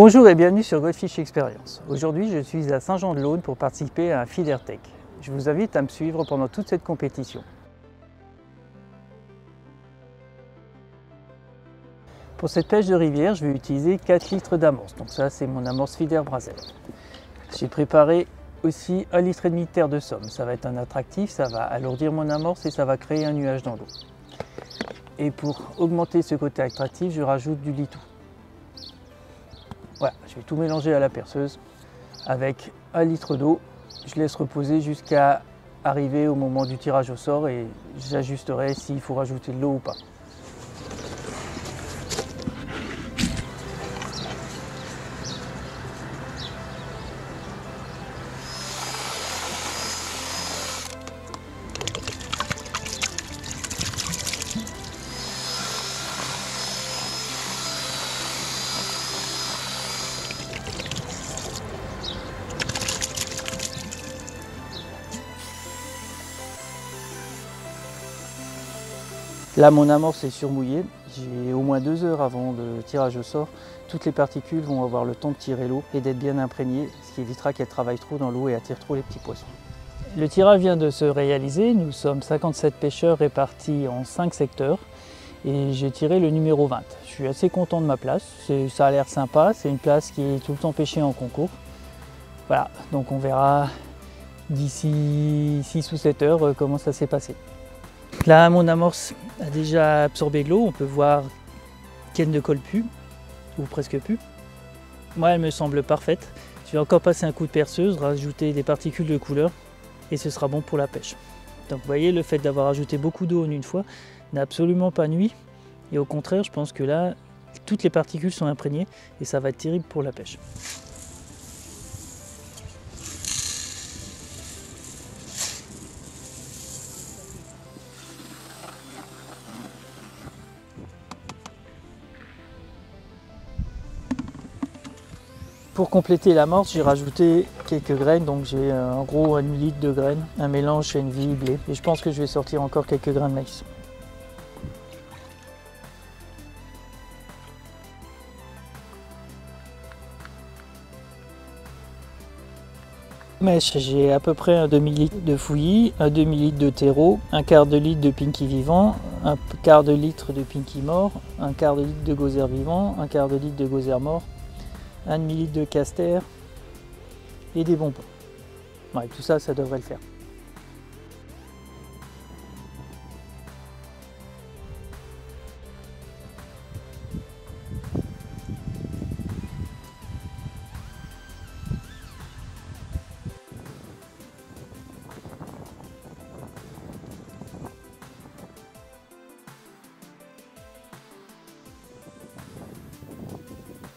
Bonjour et bienvenue sur Goldfish Experience. Aujourd'hui, je suis à Saint-Jean-de-Laune pour participer à un Feeder Tech. Je vous invite à me suivre pendant toute cette compétition. Pour cette pêche de rivière, je vais utiliser 4 litres d'amorce. Donc ça, c'est mon amorce Feeder Brazel. J'ai préparé aussi 1,5 litre de terre de somme. Ça va être un attractif, ça va alourdir mon amorce et ça va créer un nuage dans l'eau. Et pour augmenter ce côté attractif, je rajoute du litou. Voilà, je vais tout mélanger à la perceuse avec 1 litre d'eau. Je laisse reposer jusqu'à arriver au moment du tirage au sort et j'ajusterai s'il faut rajouter de l'eau ou pas. Là, mon amorce est surmouillée. J'ai au moins 2 heures avant le tirage au sort. Toutes les particules vont avoir le temps de tirer l'eau et d'être bien imprégnées, ce qui évitera qu'elles travaillent trop dans l'eau et attirent trop les petits poissons. Le tirage vient de se réaliser. Nous sommes 57 pêcheurs répartis en 5 secteurs et j'ai tiré le numéro 20. Je suis assez content de ma place. Ça a l'air sympa. C'est une place qui est tout le temps pêchée en concours. Voilà, donc on verra d'ici 6 ou 7 heures comment ça s'est passé. Là, mon amorce a déjà absorbé de l'eau, on peut voir qu'elle ne colle plus, ou presque plus. Moi, elle me semble parfaite. Je vais encore passer un coup de perceuse, rajouter des particules de couleur, et ce sera bon pour la pêche. Donc vous voyez, le fait d'avoir ajouté beaucoup d'eau en une fois n'a absolument pas nui. Et au contraire, je pense que là, toutes les particules sont imprégnées, et ça va être terrible pour la pêche. Pour compléter l'amorce, j'ai rajouté quelques graines, donc j'ai en gros 1 litre de graines, un mélange chènevis, blé, et je pense que je vais sortir encore quelques grains de maïs. Mèche, j'ai à peu près un demi-litre de fouillis, un demi-litre de terreau, un quart de litre de pinky vivant, un quart de litre de pinky mort, un quart de litre de gozère vivant, un quart de litre de gozère mort, un demi-litre de castor et des bonbons. Ouais, tout ça, ça devrait le faire.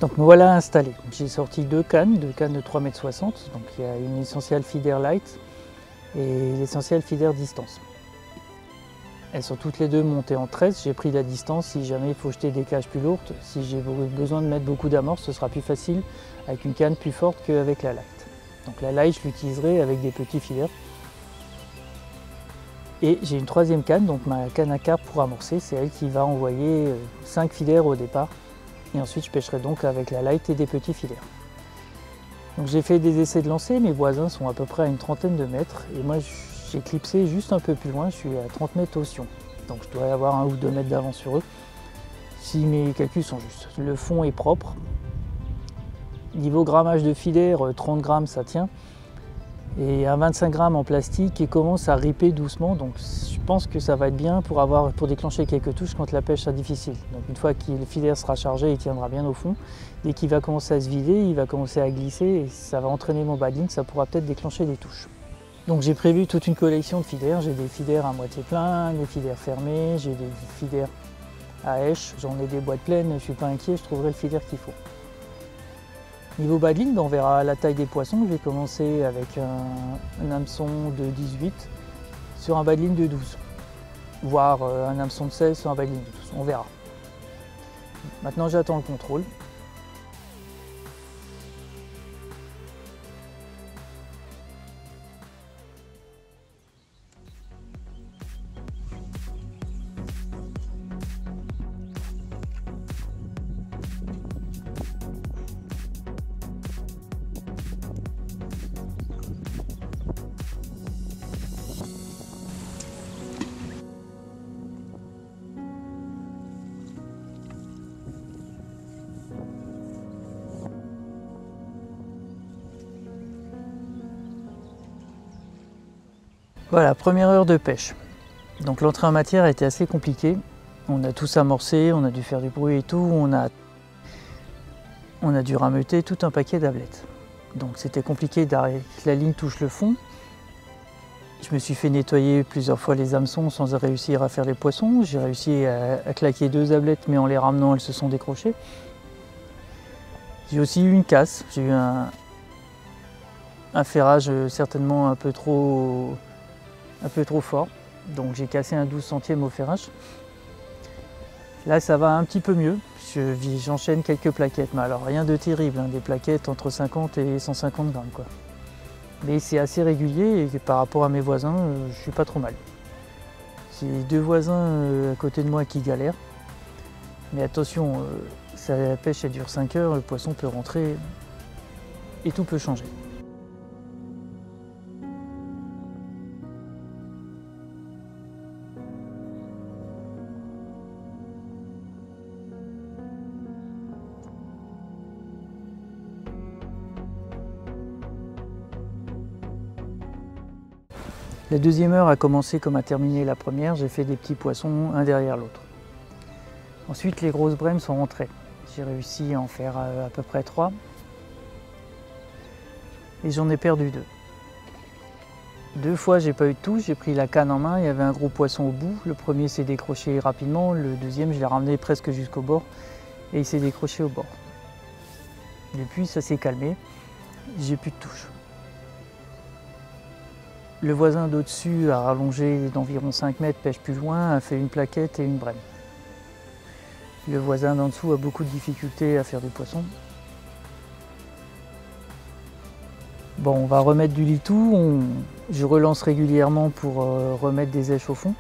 Donc me voilà installé. J'ai sorti deux cannes de 3,60 m. Donc il y a une Essential Feeder Light et l'Essential Feeder Distance. Elles sont toutes les deux montées en 13. J'ai pris la distance si jamais il faut jeter des cages plus lourdes. Si j'ai besoin de mettre beaucoup d'amorce, ce sera plus facile avec une canne plus forte qu'avec la Light. Donc la Light, je l'utiliserai avec des petits feeders. Et j'ai une troisième canne, donc ma canne à carpe pour amorcer. C'est elle qui va envoyer 5 feeders au départ. Et ensuite, je pêcherai donc avec la light et des petits filets. Donc j'ai fait des essais de lancer, mes voisins sont à peu près à une trentaine de mètres. Et moi, j'ai clipsé juste un peu plus loin, je suis à 30 mètres au sion. Donc je dois avoir 1 ou 2 mètres d'avance sur eux, si mes calculs sont justes. Le fond est propre. Niveau grammage de filet, 30 grammes, ça tient. Et un 25 grammes en plastique et commence à ripper doucement. Donc je pense que ça va être bien pour déclencher quelques touches quand la pêche sera difficile. Donc une fois que le filet sera chargé, il tiendra bien au fond. Dès qu'il va commencer à se vider, il va commencer à glisser et ça va entraîner mon badding, ça pourra peut-être déclencher des touches. Donc j'ai prévu toute une collection de feeders. J'ai des feeders à moitié pleins, des feeders fermés, j'ai des feeders à hèche, j'en ai des boîtes pleines, je ne suis pas inquiet, je trouverai le feeder qu'il faut. Niveau badding, on verra la taille des poissons. Je vais commencer avec un hameçon de 18 sur un badding de 12, voire un hameçon de 16 sur un badding de 12, on verra. Maintenant j'attends le contrôle. Voilà, première heure de pêche. Donc l'entrée en matière a été assez compliquée. On a tous amorcé, on a dû faire du bruit et tout. On a dû rameuter tout un paquet d'ablettes. Donc c'était compliqué d'arriver que la ligne touche le fond. Je me suis fait nettoyer plusieurs fois les hameçons sans réussir à faire les poissons. J'ai réussi à claquer 2 ablettes, mais en les ramenant, elles se sont décrochées. J'ai aussi eu une casse. J'ai eu un ferrage certainement un peu trop fort. Donc j'ai cassé un 12 centièmes au ferrage. Là ça va un petit peu mieux. J'enchaîne quelques plaquettes, mais alors rien de terrible, hein, des plaquettes entre 50 et 150 grammes quoi. Mais c'est assez régulier et par rapport à mes voisins, je suis pas trop mal. J'ai 2 voisins à côté de moi qui galèrent. Mais attention, la pêche elle dure 5 heures, le poisson peut rentrer et tout peut changer. La deuxième heure a commencé comme a terminé la première, j'ai fait des petits poissons un derrière l'autre. Ensuite les grosses brèmes sont rentrées. J'ai réussi à en faire à peu près 3 et j'en ai perdu 2. 2 fois j'ai pas eu de touche, j'ai pris la canne en main, il y avait un gros poisson au bout. Le premier s'est décroché rapidement, le deuxième je l'ai ramené presque jusqu'au bord et il s'est décroché au bord. Depuis ça s'est calmé, j'ai plus de touche. Le voisin d'au-dessus a rallongé d'environ 5 mètres, pêche plus loin, a fait une plaquette et une brème. Le voisin d'en dessous a beaucoup de difficultés à faire du poisson. Bon, on va remettre du litou, je relance régulièrement pour remettre des èches au fond.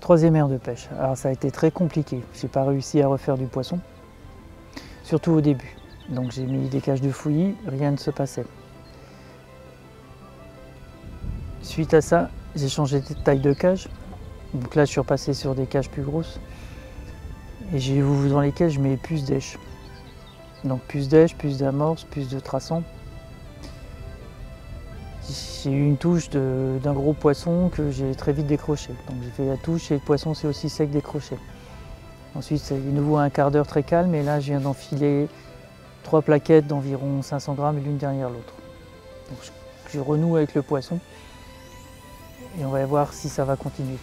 Troisième heure de pêche. Alors ça a été très compliqué. J'ai pas réussi à refaire du poisson, surtout au début. Donc j'ai mis des cages de fouillis, rien ne se passait. Suite à ça, j'ai changé de taille de cage. Donc là, je suis repassé sur des cages plus grosses. Et dans lesquelles je mets plus d'èches. Donc plus d'èches, plus d'amorces, plus de traçants. J'ai eu une touche d'un gros poisson que j'ai très vite décroché. Donc j'ai fait la touche et le poisson s'est aussi sec décroché. Ensuite c'est de nouveau un quart d'heure très calme et là je viens d'enfiler 3 plaquettes d'environ 500 grammes l'une derrière l'autre. Donc je renoue avec le poisson et on va voir si ça va continuer.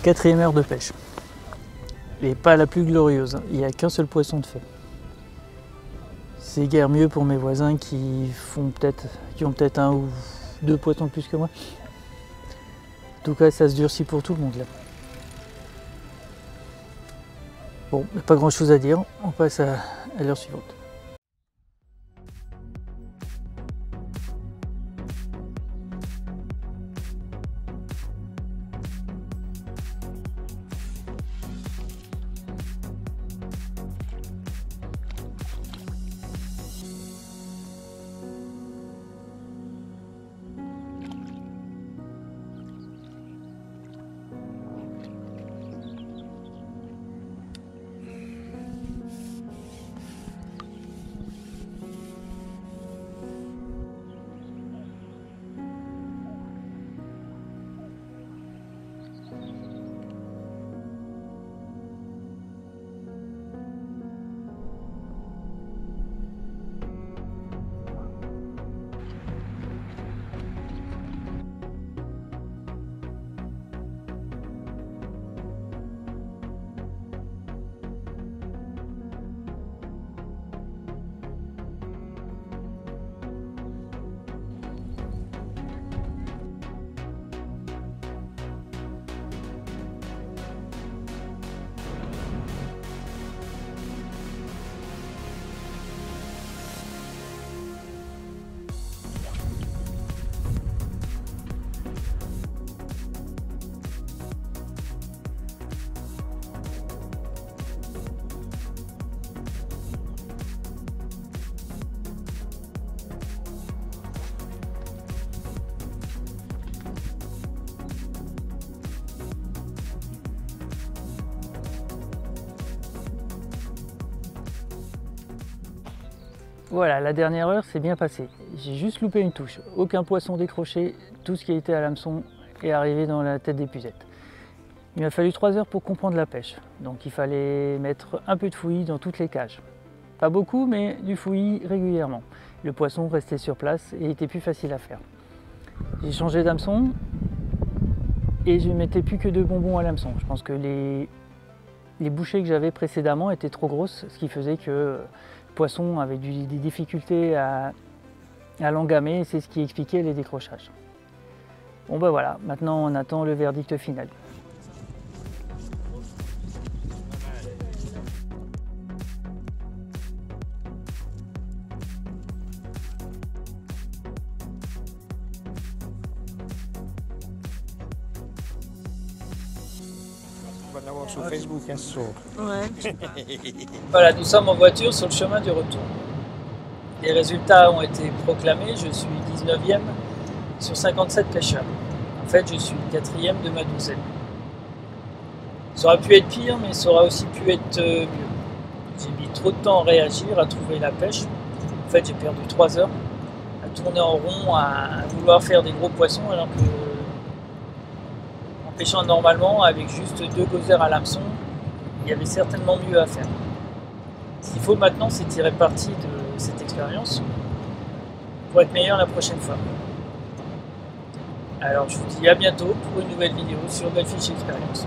4e heure de pêche. Et pas la plus glorieuse, hein. Il n'y a qu'un seul poisson de fait. C'est guère mieux pour mes voisins qui ont peut-être 1 ou 2 poissons de plus que moi. En tout cas, ça se durcit pour tout le monde là. Bon, pas grand chose à dire, on passe à l'heure suivante. Voilà, la dernière heure s'est bien passée. J'ai juste loupé une touche. Aucun poisson décroché, tout ce qui a été à l'hameçon est arrivé dans la tête d'épuisette. Il m'a fallu 3 heures pour comprendre la pêche. Donc il fallait mettre un peu de fouillis dans toutes les cages. Pas beaucoup, mais du fouillis régulièrement. Le poisson restait sur place et était plus facile à faire. J'ai changé d'hameçon et je ne mettais plus que 2 bonbons à l'hameçon. Je pense que les bouchées que j'avais précédemment étaient trop grosses, ce qui faisait que le poisson avait des difficultés à l'engamer, c'est ce qui expliquait les décrochages. Bon ben voilà, maintenant on attend le verdict final. On va l'avoir sur Facebook, hein, ce soir. Ouais. Voilà, nous sommes en voiture sur le chemin du retour. Les résultats ont été proclamés, je suis 19e sur 57 pêcheurs. En fait, je suis 4e de ma douzaine. Ça aurait pu être pire, mais ça aurait aussi pu être mieux. J'ai mis trop de temps à réagir, à trouver la pêche. En fait, j'ai perdu 3 heures à tourner en rond, à vouloir faire des gros poissons, alors que en pêchant normalement, avec juste 2 gozer à l'hameçon, il y avait certainement mieux à faire. Ce qu'il faut maintenant, c'est tirer parti de cette expérience pour être meilleur la prochaine fois. Alors je vous dis à bientôt pour une nouvelle vidéo sur Belle Fiche Expérience.